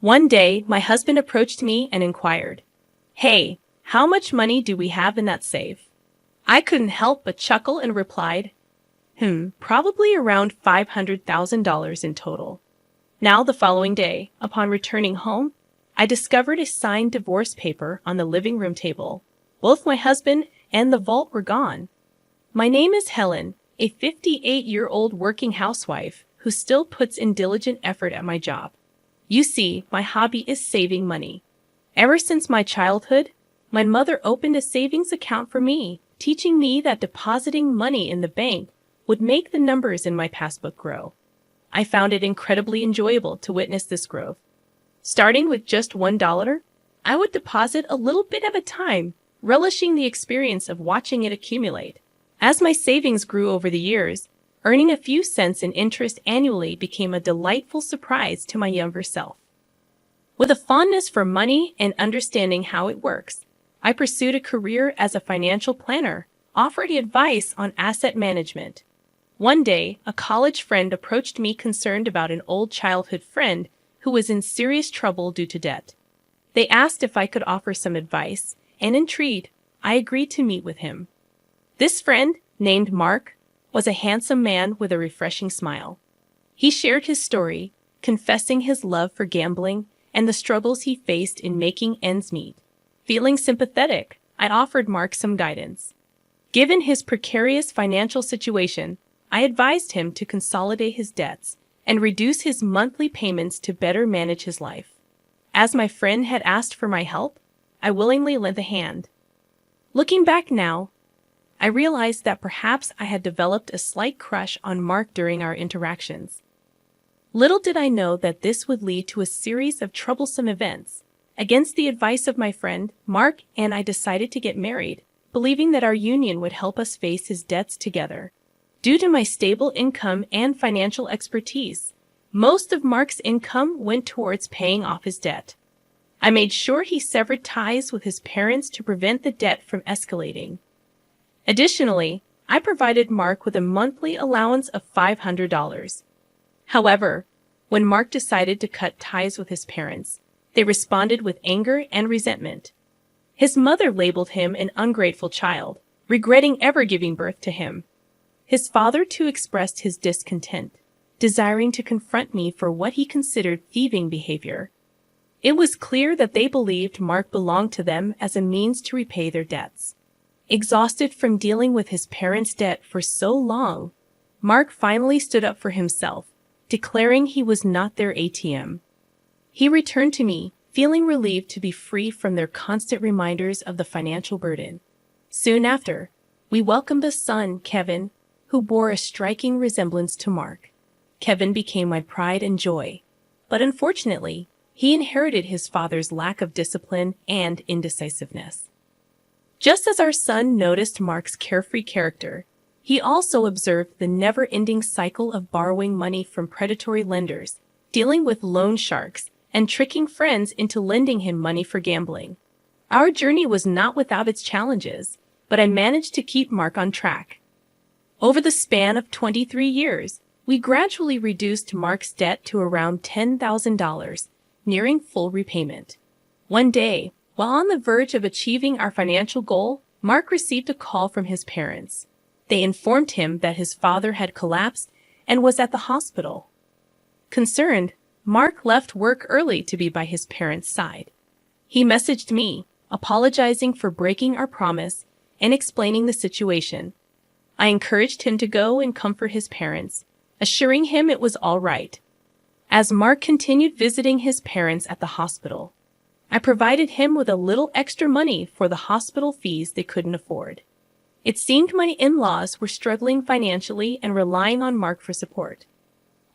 One day, my husband approached me and inquired, "Hey, how much money do we have in that safe?" I couldn't help but chuckle and replied, probably around $500,000 in total. Now, the following day, upon returning home, I discovered a signed divorce paper on the living room table. Both my husband and the vault were gone. My name is Helen, a 58-year-old working housewife who still puts in diligent effort at my job. You see, my hobby is saving money. Ever since my childhood, my mother opened a savings account for me, teaching me that depositing money in the bank would make the numbers in my passbook grow. I found it incredibly enjoyable to witness this growth. Starting with just $1, I would deposit a little bit at a time, relishing the experience of watching it accumulate. As my savings grew over the years, earning a few cents in interest annually became a delightful surprise to my younger self. With a fondness for money and understanding how it works, I pursued a career as a financial planner, offering advice on asset management. One day, a college friend approached me concerned about an old childhood friend who was in serious trouble due to debt. They asked if I could offer some advice, and intrigued, I agreed to meet with him. This friend, named Mark, was a handsome man with a refreshing smile. He shared his story, confessing his love for gambling and the struggles he faced in making ends meet. Feeling sympathetic, I offered Mark some guidance. Given his precarious financial situation, I advised him to consolidate his debts and reduce his monthly payments to better manage his life. As my friend had asked for my help, I willingly lent a hand. Looking back now, I realized that perhaps I had developed a slight crush on Mark during our interactions. Little did I know that this would lead to a series of troublesome events. Against the advice of my friend, Mark and I decided to get married, believing that our union would help us face his debts together. Due to my stable income and financial expertise, most of Mark's income went towards paying off his debt. I made sure he severed ties with his parents to prevent the debt from escalating. Additionally, I provided Mark with a monthly allowance of $500. However, when Mark decided to cut ties with his parents, they responded with anger and resentment. His mother labeled him an ungrateful child, regretting ever giving birth to him. His father too expressed his discontent, desiring to confront me for what he considered thieving behavior. It was clear that they believed Mark belonged to them as a means to repay their debts. Exhausted from dealing with his parents' debt for so long, Mark finally stood up for himself, declaring he was not their ATM. He returned to me, feeling relieved to be free from their constant reminders of the financial burden. Soon after, we welcomed a son, Kevin, who bore a striking resemblance to Mark. Kevin became my pride and joy, but unfortunately, he inherited his father's lack of discipline and indecisiveness. Just as our son noticed Mark's carefree character, he also observed the never-ending cycle of borrowing money from predatory lenders, dealing with loan sharks, and tricking friends into lending him money for gambling. Our journey was not without its challenges, but I managed to keep Mark on track. Over the span of 23 years, we gradually reduced Mark's debt to around $10,000, nearing full repayment. One day, while on the verge of achieving our financial goal, Mark received a call from his parents. They informed him that his father had collapsed and was at the hospital. Concerned, Mark left work early to be by his parents' side. He messaged me, apologizing for breaking our promise and explaining the situation. I encouraged him to go and comfort his parents, assuring him it was all right. As Mark continued visiting his parents at the hospital, I provided him with a little extra money for the hospital fees they couldn't afford. It seemed my in-laws were struggling financially and relying on Mark for support.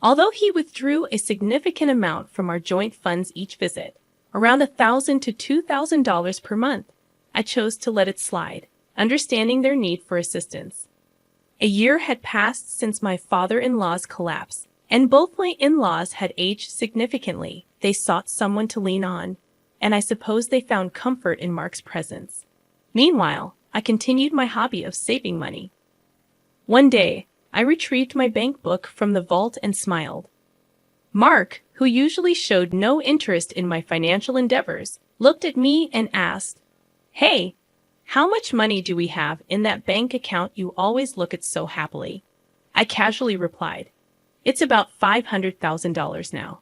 Although he withdrew a significant amount from our joint funds each visit, around $1,000 to $2,000 per month, I chose to let it slide, understanding their need for assistance. A year had passed since my father-in-law's collapse, and both my in-laws had aged significantly. They sought someone to lean on, and I suppose they found comfort in Mark's presence. Meanwhile, I continued my hobby of saving money. One day, I retrieved my bank book from the vault and smiled. Mark, who usually showed no interest in my financial endeavors, looked at me and asked, "Hey, how much money do we have in that bank account you always look at so happily?" I casually replied, "It's about $500,000 now."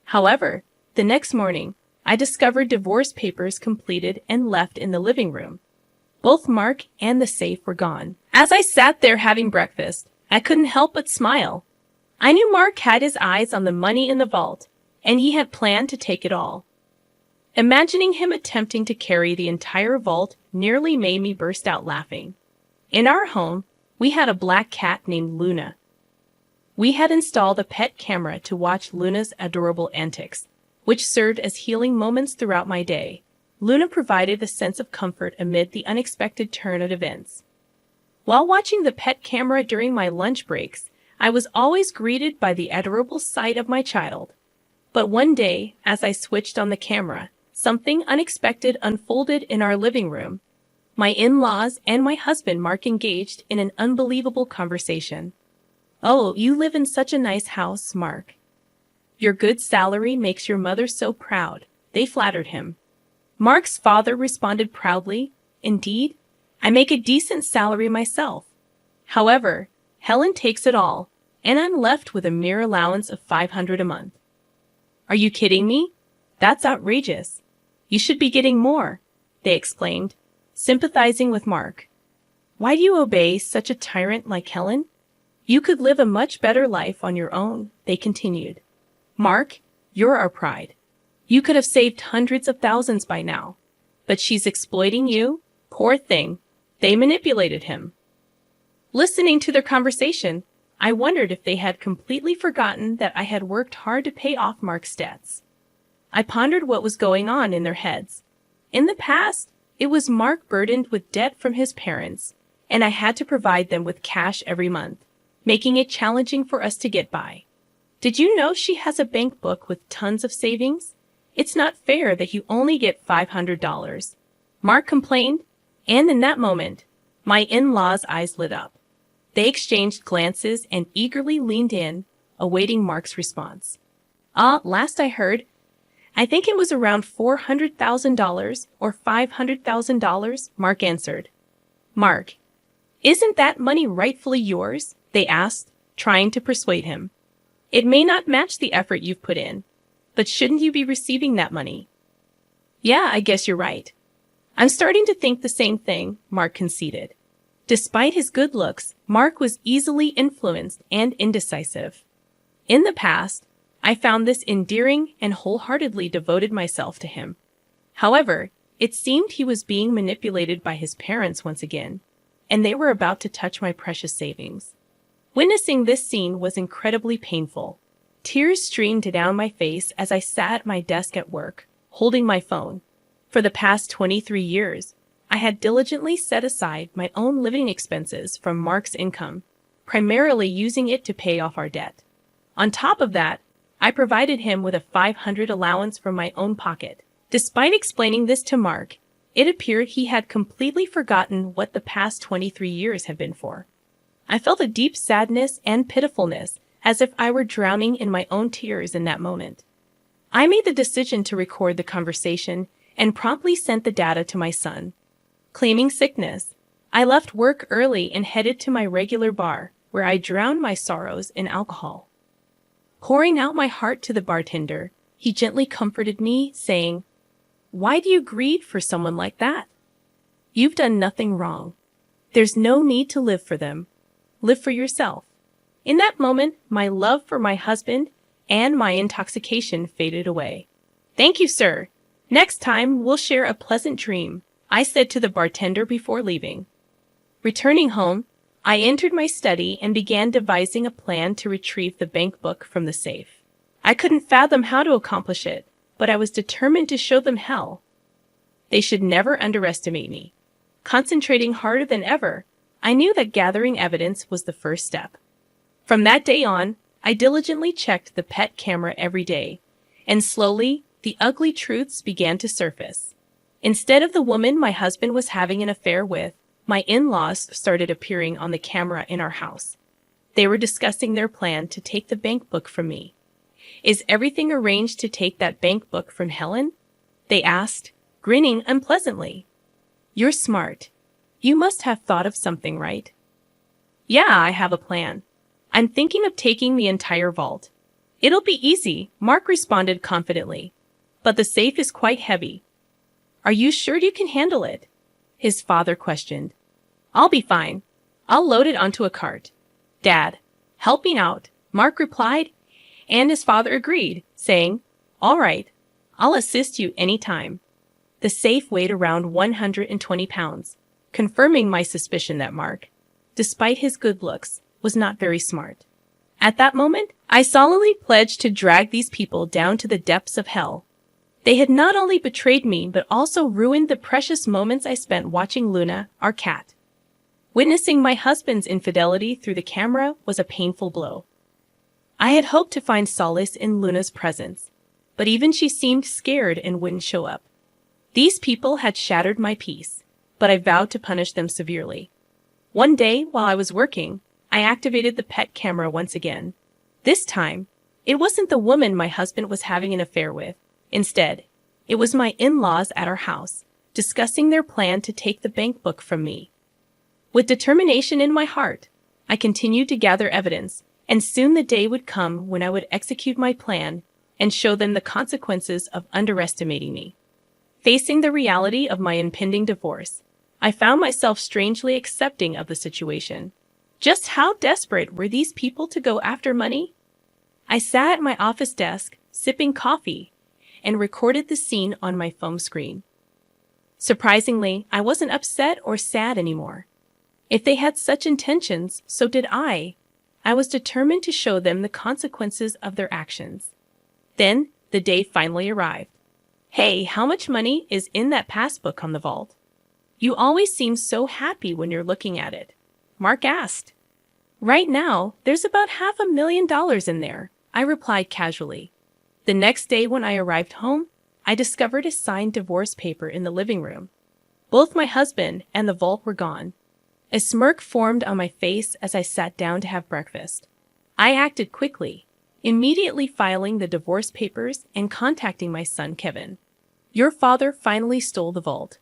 However, the next morning, I discovered divorce papers completed and left in the living room. Both Mark and the safe were gone. As I sat there having breakfast, I couldn't help but smile. I knew Mark had his eyes on the money in the vault, and he had planned to take it all. Imagining him attempting to carry the entire vault nearly made me burst out laughing. In our home, we had a black cat named Luna. We had installed a pet camera to watch Luna's adorable antics, which served as healing moments throughout my day. Luna provided a sense of comfort amid the unexpected turn of events. While watching the pet camera during my lunch breaks, I was always greeted by the adorable sight of my child. But one day, as I switched on the camera, something unexpected unfolded in our living room. My in-laws and my husband Mark engaged in an unbelievable conversation. "Oh, you live in such a nice house, Mark. Your good salary makes your mother so proud," they flattered him. Mark's father responded proudly, "Indeed, I make a decent salary myself. However, Helen takes it all, and I'm left with a mere allowance of $500 a month." "Are you kidding me? That's outrageous. You should be getting more," they exclaimed, sympathizing with Mark. "Why do you obey such a tyrant like Helen? You could live a much better life on your own," they continued. "Mark, you're our pride. You could have saved hundreds of thousands by now. But she's exploiting you? Poor thing." They manipulated him. Listening to their conversation, I wondered if they had completely forgotten that I had worked hard to pay off Mark's debts. I pondered what was going on in their heads. In the past, it was Mark burdened with debt from his parents, and I had to provide them with cash every month, making it challenging for us to get by. "Did you know she has a bank book with tons of savings? It's not fair that you only get $500. Mark complained, and in that moment, my in-laws' eyes lit up. They exchanged glances and eagerly leaned in, awaiting Mark's response. Last I heard, I think it was around $400,000 or $500,000, Mark answered. "Mark, isn't that money rightfully yours?" they asked, trying to persuade him. "It may not match the effort you've put in, but shouldn't you be receiving that money?" "Yeah, I guess you're right. I'm starting to think the same thing," Mark conceded. Despite his good looks, Mark was easily influenced and indecisive. In the past, I found this endearing and wholeheartedly devoted myself to him. However, it seemed he was being manipulated by his parents once again, and they were about to touch my precious savings. Witnessing this scene was incredibly painful. Tears streamed down my face as I sat at my desk at work, holding my phone. For the past 23 years, I had diligently set aside my own living expenses from Mark's income, primarily using it to pay off our debt. On top of that, I provided him with a $500 allowance from my own pocket. Despite explaining this to Mark, it appeared he had completely forgotten what the past 23 years had been for. I felt a deep sadness and pitifulness, as if I were drowning in my own tears in that moment. I made the decision to record the conversation and promptly sent the data to my son. Claiming sickness, I left work early and headed to my regular bar, where I drowned my sorrows in alcohol. Pouring out my heart to the bartender, he gently comforted me, saying, "Why do you grieve for someone like that? You've done nothing wrong. There's no need to live for them. Live for yourself." In that moment, my love for my husband and my intoxication faded away. "Thank you, sir. Next time, we'll share a pleasant dream," I said to the bartender before leaving. Returning home, I entered my study and began devising a plan to retrieve the bank book from the safe. I couldn't fathom how to accomplish it, but I was determined to show them hell. They should never underestimate me. Concentrating harder than ever, I knew that gathering evidence was the first step. From that day on, I diligently checked the pet camera every day, and slowly, the ugly truths began to surface. Instead of the woman my husband was having an affair with, my in-laws started appearing on the camera in our house. They were discussing their plan to take the bank book from me. Is everything arranged to take that bank book from Helen? They asked, grinning unpleasantly. You're smart. You must have thought of something, right? Yeah, I have a plan. I'm thinking of taking the entire vault. It'll be easy, Mark responded confidently. But the safe is quite heavy. Are you sure you can handle it? His father questioned. I'll be fine. I'll load it onto a cart. Dad, helping out, Mark replied, and his father agreed, saying, All right, I'll assist you any time. The safe weighed around 120 pounds, confirming my suspicion that Mark, despite his good looks, was not very smart. At that moment, I solemnly pledged to drag these people down to the depths of hell. They had not only betrayed me, but also ruined the precious moments I spent watching Luna, our cat. Witnessing my husband's infidelity through the camera was a painful blow. I had hoped to find solace in Luna's presence, but even she seemed scared and wouldn't show up. These people had shattered my peace, but I vowed to punish them severely. One day, while I was working, I activated the pet camera once again. This time, it wasn't the woman my husband was having an affair with. Instead, it was my in-laws at our house, discussing their plan to take the bank book from me. With determination in my heart, I continued to gather evidence, and soon the day would come when I would execute my plan and show them the consequences of underestimating me. Facing the reality of my impending divorce, I found myself strangely accepting of the situation. Just how desperate were these people to go after money? I sat at my office desk, sipping coffee, and recorded the scene on my phone screen. Surprisingly, I wasn't upset or sad anymore. If they had such intentions, so did I. I was determined to show them the consequences of their actions. Then, the day finally arrived. Hey, how much money is in that passbook on the vault? You always seem so happy when you're looking at it, Mark asked. Right now, there's about $500,000 in there, I replied casually. The next day when I arrived home, I discovered a signed divorce paper in the living room. Both my husband and the vault were gone. A smirk formed on my face as I sat down to have breakfast. I acted quickly, immediately filing the divorce papers and contacting my son Kevin. Your father finally stole the vault.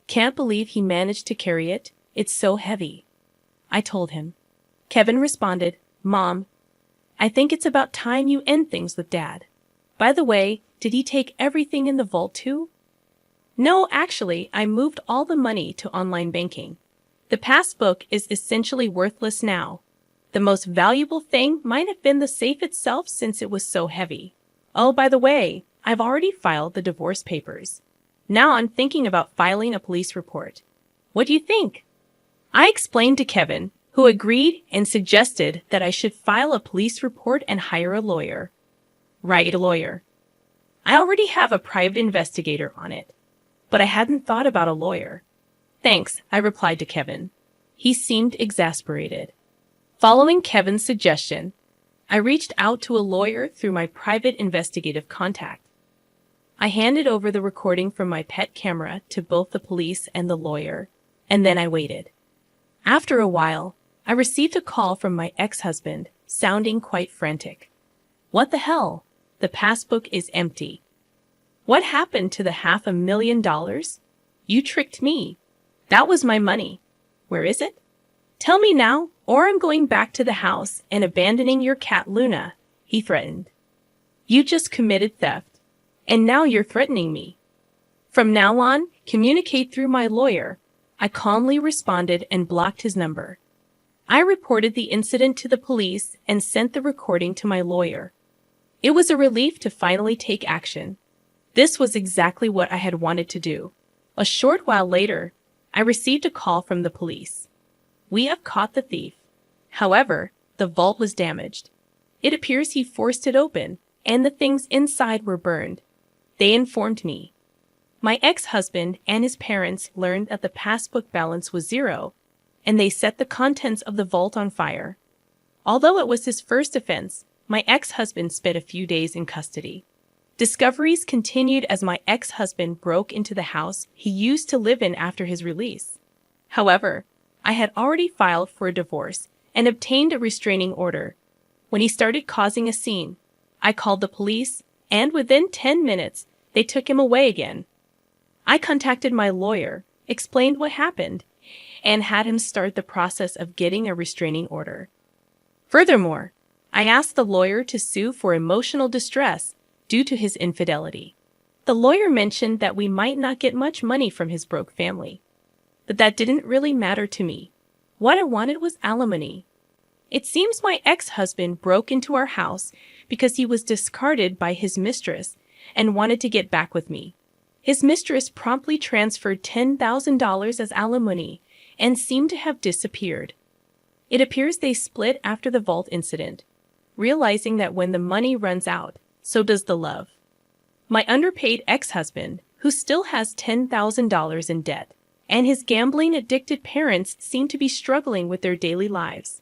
Can't believe he managed to carry it. It's so heavy, I told him. Kevin responded, Mom, I think it's about time you end things with Dad. By the way, did he take everything in the vault too? No, actually, I moved all the money to online banking. The passbook is essentially worthless now. The most valuable thing might have been the safe itself since it was so heavy. Oh, by the way, I've already filed the divorce papers. Now I'm thinking about filing a police report. What do you think? I explained to Kevin, who agreed and suggested that I should file a police report and hire a lawyer. Right, a lawyer. I already have a private investigator on it, but I hadn't thought about a lawyer. Thanks, I replied to Kevin. He seemed exasperated. Following Kevin's suggestion, I reached out to a lawyer through my private investigative contact. I handed over the recording from my pet camera to both the police and the lawyer, and then I waited. After a while, I received a call from my ex-husband, sounding quite frantic. What the hell? The passbook is empty. What happened to the $500,000? You tricked me. That was my money. Where is it? Tell me now, or I'm going back to the house and abandoning your cat Luna, he threatened. You just committed theft, and now you're threatening me. From now on, communicate through my lawyer, I calmly responded and blocked his number. I reported the incident to the police and sent the recording to my lawyer. It was a relief to finally take action. This was exactly what I had wanted to do. A short while later, I received a call from the police. We have caught the thief. However, the vault was damaged. It appears he forced it open, and the things inside were burned. They informed me. My ex-husband and his parents learned that the passbook balance was zero, and they set the contents of the vault on fire. Although it was his first offense, my ex-husband spent a few days in custody. Discoveries continued as my ex-husband broke into the house he used to live in after his release. However, I had already filed for a divorce and obtained a restraining order. When he started causing a scene, I called the police, and within 10 minutes, they took him away again. I contacted my lawyer, explained what happened, and had him start the process of getting a restraining order. Furthermore, I asked the lawyer to sue for emotional distress due to his infidelity. The lawyer mentioned that we might not get much money from his broke family, but that didn't really matter to me. What I wanted was alimony. It seems my ex-husband broke into our house because he was discarded by his mistress and wanted to get back with me. His mistress promptly transferred $10,000 as alimony and seemed to have disappeared. It appears they split after the vault incident, realizing that when the money runs out, so does the love. My underpaid ex-husband, who still has $10,000 in debt, and his gambling-addicted parents seem to be struggling with their daily lives.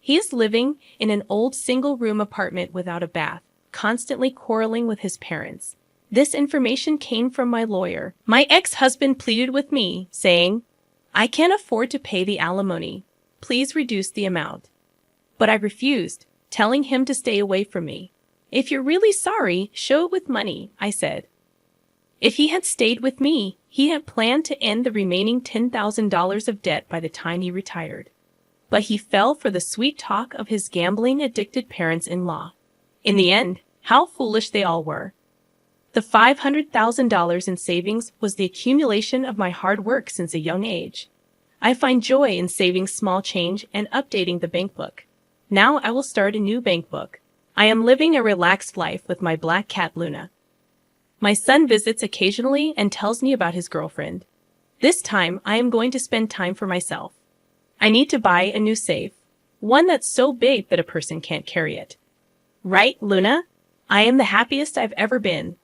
He is living in an old single-room apartment without a bath, constantly quarreling with his parents. This information came from my lawyer. My ex-husband pleaded with me, saying, "I can't afford to pay the alimony. Please reduce the amount." But I refused, telling him to stay away from me. "If you're really sorry, show it with money," I said. If he had stayed with me, he had planned to end the remaining $10,000 of debt by the time he retired. But he fell for the sweet talk of his gambling-addicted parents-in-law. In the end, how foolish they all were. The $500,000 in savings was the accumulation of my hard work since a young age. I find joy in saving small change and updating the bank book. Now I will start a new bank book. I am living a relaxed life with my black cat Luna. My son visits occasionally and tells me about his girlfriend. This time, I am going to spend time for myself. I need to buy a new safe, one that's so big that a person can't carry it. Right, Luna? I am the happiest I've ever been.